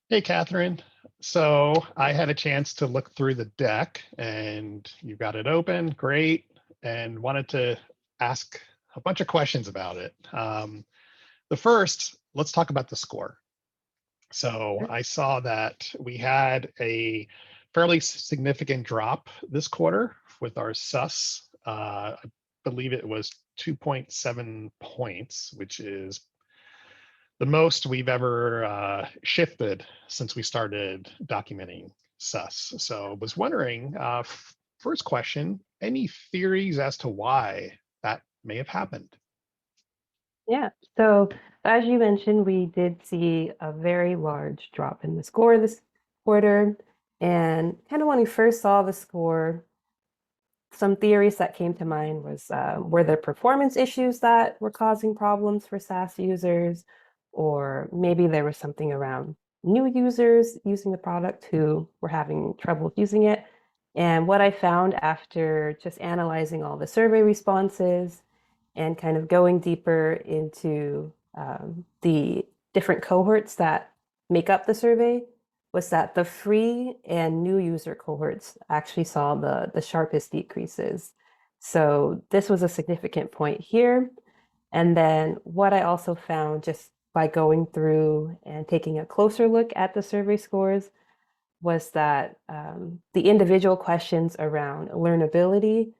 Hey, Catherine. So I had a chance to look through the deck and you got it open. Great. And wanted to ask a bunch of questions about it. The first, let's talk about the score. So Sure. I saw that we had a fairly significant drop this quarter with our SUS. I believe it was 2.7 points, which is the most we've ever shifted since we started documenting sus. So I was wondering, first question, any theories as to why that may have happened? Yeah. So as you mentioned, we did see a very large drop in the score this quarter. And kind of when we first saw the score, some theories that came to mind was were there performance issues that were causing problems for SaaS users, or maybe there was something around new users using the product who were having trouble using it. And what I found after just analyzing all the survey responses and kind of going deeper into the different cohorts that make up the survey was that the free and new user cohorts actually saw the sharpest decreases. So this was a significant point here. And then what I also found just by going through and taking a closer look at the survey scores was that the individual questions around learnability,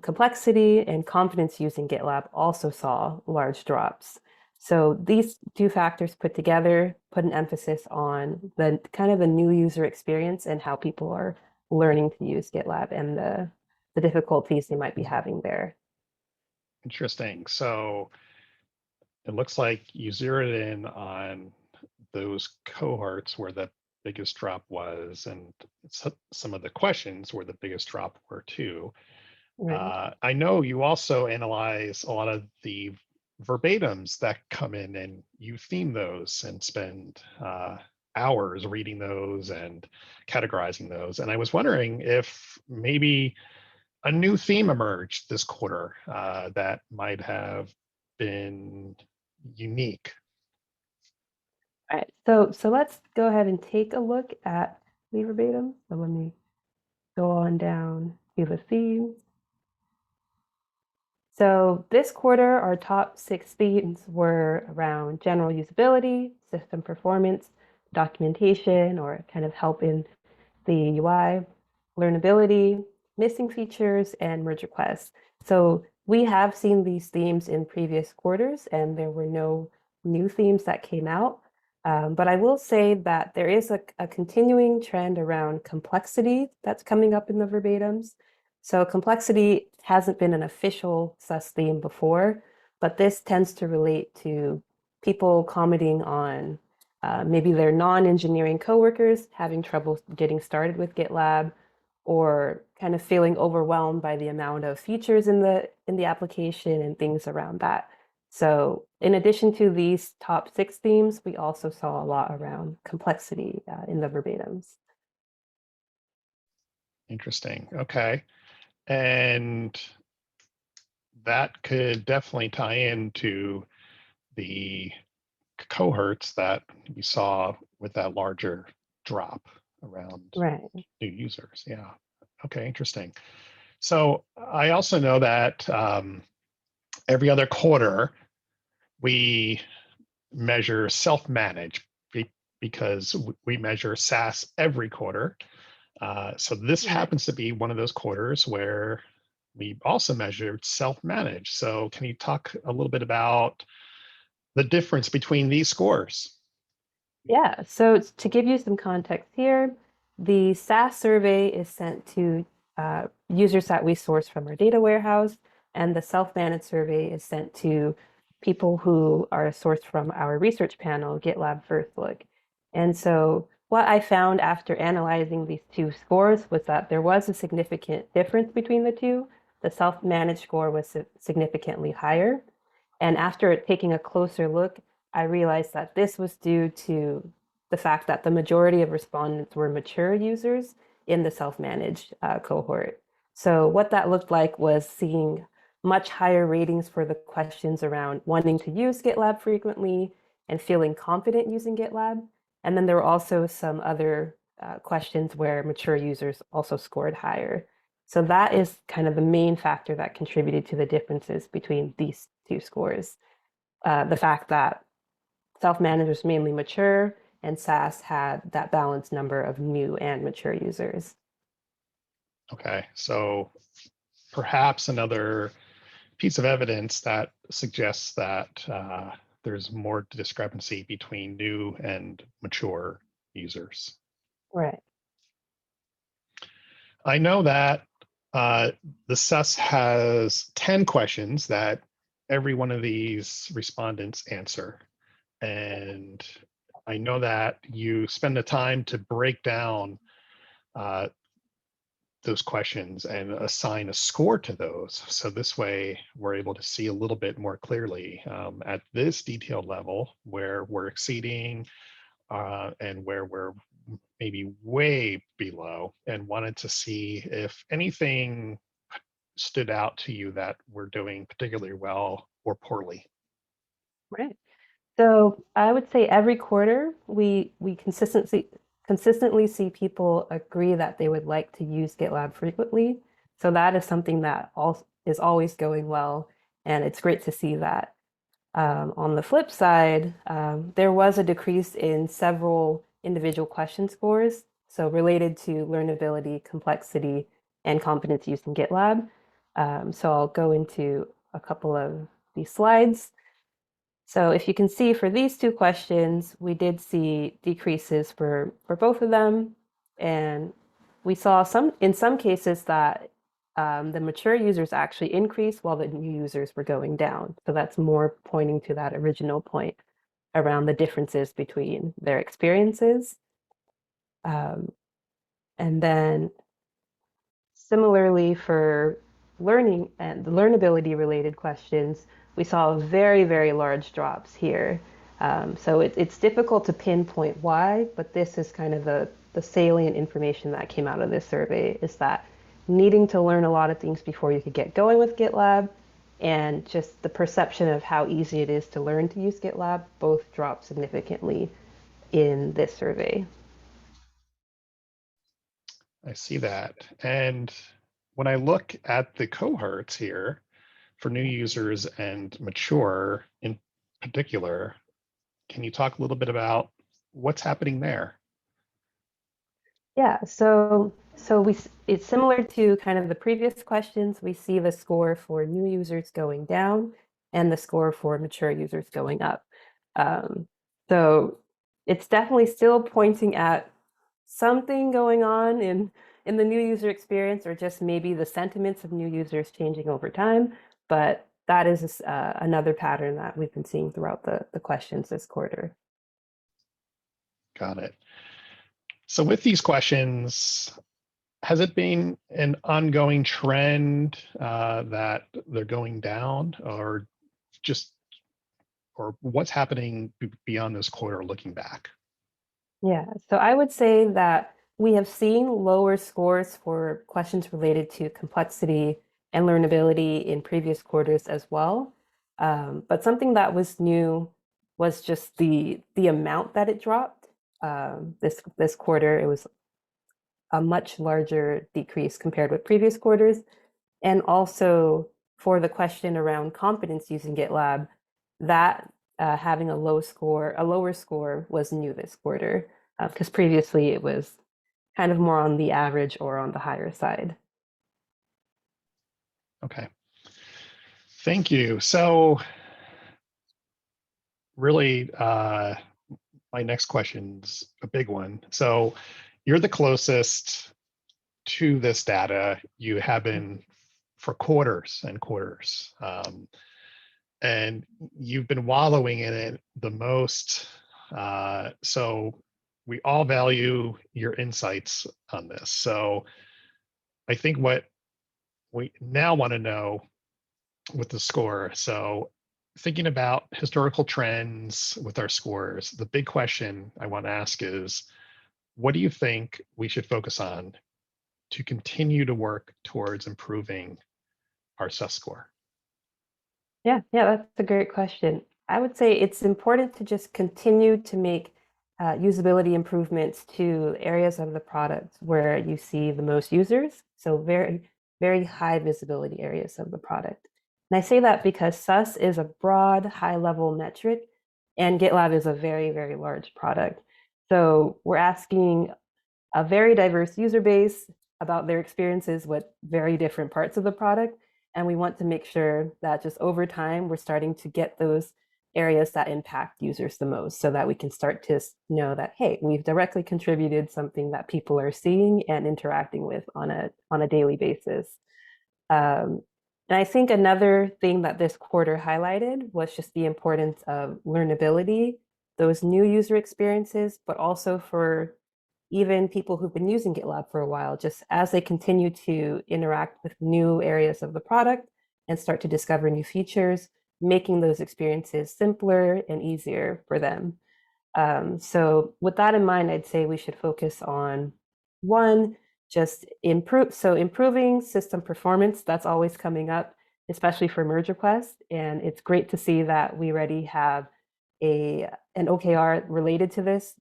complexity, and confidence using GitLab also saw large drops. So these two factors put together put an emphasis on the kind of the new user experience and how people are learning to use GitLab and the difficulties they might be having there. Interesting. So it looks like you zeroed in on those cohorts where the biggest drop was, and some of the questions where the biggest drop were too. Right. I know you also analyze a lot of the verbatims that come in and you theme those and spend hours reading those and categorizing those. And I was wondering if maybe a new theme emerged this quarter that might have been unique. All right. So let's go ahead and take a look at the verbatim. So let me go on down to the theme. So this quarter, our top 6 themes were around general usability, system performance, documentation, or kind of help in the UI, learnability, missing features, and merge requests. So we have seen these themes in previous quarters, and there were no new themes that came out. But I will say that there is a continuing trend around complexity that's coming up in the verbatims. So complexity hasn't been an official sus theme before, but this tends to relate to people commenting on maybe their non-engineering coworkers having trouble getting started with GitLab, or kind of feeling overwhelmed by the amount of features in the application and things around that. So in addition to these top 6 themes, we also saw a lot around complexity in the verbatims. Interesting. Okay. And that could definitely tie into the cohorts that we saw with that larger drop around Right. new users. Yeah. Okay, interesting. So I also know that every other quarter we measure self-managed because we measure SaaS every quarter. So this Right. happens to be one of those quarters where we also measured self-managed. So can you talk a little bit about the difference between these scores? Yeah, so to give you some context here, the SaaS survey is sent to users that we source from our data warehouse, and the self-managed survey is sent to people who are sourced from our research panel, GitLab First Look. And so what I found after analyzing these two scores was that there was a significant difference between the two. The self-managed score was significantly higher. And after taking a closer look, I realized that this was due to the fact that the majority of respondents were mature users in the self-managed cohort. So what that looked like was seeing much higher ratings for the questions around wanting to use GitLab frequently and feeling confident using GitLab. And then there were also some other questions where mature users also scored higher. So that is kind of the main factor that contributed to the differences between these two scores. The fact that self-managed was mainly mature and SAS had that balanced number of new and mature users. Okay, so perhaps another piece of evidence that suggests that there's more discrepancy between new and mature users. Right. I know that the SUS has 10 questions that every one of these respondents answer. And I know that you spend the time to break down uh, those questions and assign a score to those. So this way we're able to see a little bit more clearly at this detailed level where we're exceeding and where we're maybe way below, and wanted to see if anything stood out to you that we're doing particularly well or poorly. Right. So I would say every quarter we consistently see people agree that they would like to use GitLab frequently. So that is something that is always going well, and it's great to see that. On the flip side, there was a decrease in several individual question scores, so related to learnability, complexity, and competence used in GitLab. So I'll go into a couple of these slides. So if you can see for these two questions, we did see decreases for both of them. And we saw in some cases that the mature users actually increased while the new users were going down. So that's more pointing to that original point around the differences between their experiences. Um, and then similarly for learning and the learnability related questions, we saw very, very large drops here. So it's difficult to pinpoint why, but this is kind of the salient information that came out of this survey is that needing to learn a lot of things before you could get going with GitLab and just the perception of how easy it is to learn to use GitLab both dropped significantly in this survey. I see that. And when I look at the cohorts here for new users and mature in particular, can you talk a little bit about what's happening there? Yeah, so it's similar to kind of the previous questions. We see the score for new users going down and the score for mature users going up. Um, so it's definitely still pointing at something going on in the new user experience, or just maybe the sentiments of new users changing over time. But that is another pattern that we've been seeing throughout the questions this quarter. Got it. So with these questions, has it been an ongoing trend that they're going down, or just, or what's happening beyond this quarter looking back? Yeah, so I would say that we have seen lower scores for questions related to complexity and learnability in previous quarters as well. But something that was new was just the amount that it dropped. This quarter, it was a much larger decrease compared with previous quarters. And also for the question around competence using GitLab, that having a lower score was new this quarter, because previously it was kind of more on the average or on the higher side. Okay. Thank you. So really, my next question's a big one. So you're the closest to this data. You have been for quarters and quarters. And you've been wallowing in it the most. So we all value your insights on this. So I think what we now want to know with the score. So thinking about historical trends with our scores, the big question I want to ask is, what do you think we should focus on to continue to work towards improving our SUS score? Yeah, that's a great question. I would say it's important to just continue to make usability improvements to areas of the product where you see the most users. So very, very high visibility areas of the product. And I say that because SUS is a broad, high-level metric, and GitLab is a very, very large product. So we're asking a very diverse user base about their experiences with very different parts of the product. And we want to make sure that just over time, we're starting to get those areas that impact users the most so that we can start to know that, hey, we've directly contributed something that people are seeing and interacting with on a daily basis. And I think another thing that this quarter highlighted was just the importance of learnability, those new user experiences, but also for even people who've been using GitLab for a while, just as they continue to interact with new areas of the product and start to discover new features, making those experiences simpler and easier for them. So with that in mind, I'd say we should focus on one, just improving system performance. That's always coming up, especially for merge requests. And it's great to see that we already have an OKR related to this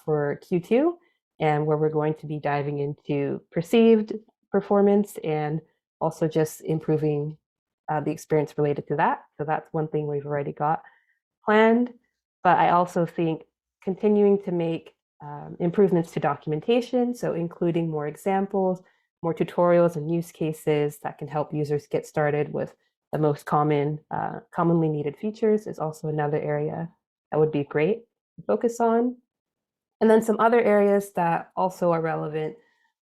for Q2, and where we're going to be diving into perceived performance and also just improving the experience related to that. So that's one thing we've already got planned. But I also think continuing to make improvements to documentation, so including more examples, more tutorials and use cases that can help users get started with the most commonly needed features is also another area that would be great to focus on. And then some other areas that also are relevant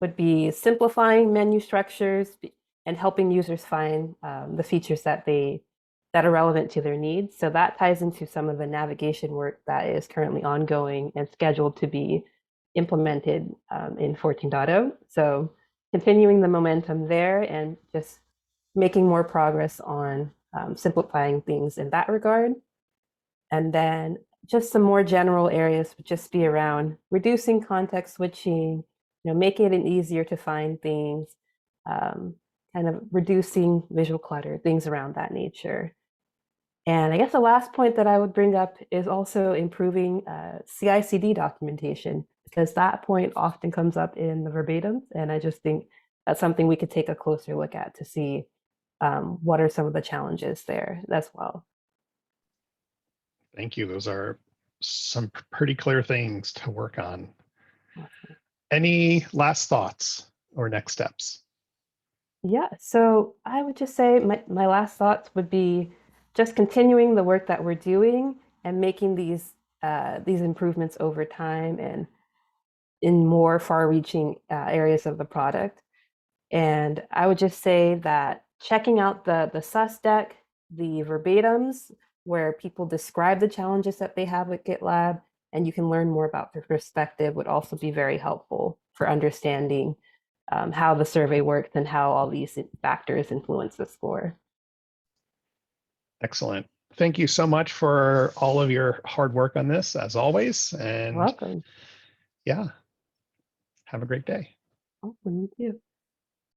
would be simplifying menu structures and helping users find the features that are relevant to their needs. So that ties into some of the navigation work that is currently ongoing and scheduled to be implemented in 14.0. So continuing the momentum there and just making more progress on simplifying things in that regard. And then just some more general areas would just be around reducing context switching, making it easier to find things, kind of reducing visual clutter, things around that nature. And I guess the last point that I would bring up is also improving CI/CD documentation, because that point often comes up in the verbatims. And I just think that's something we could take a closer look at to see what are some of the challenges there as well. Thank you. Those are some pretty clear things to work on. Awesome. Any last thoughts or next steps? Yeah, so I would just say my last thoughts would be just continuing the work that we're doing and making these improvements over time and in more far-reaching areas of the product. And I would just say that checking out the SUS deck, the verbatims, where people describe the challenges that they have with GitLab, and you can learn more about their perspective, would also be very helpful for understanding how the survey works and how all these factors influence the score. Excellent. Thank you so much for all of your hard work on this, as always. And Welcome. yeah, have a great day. Awesome, you too.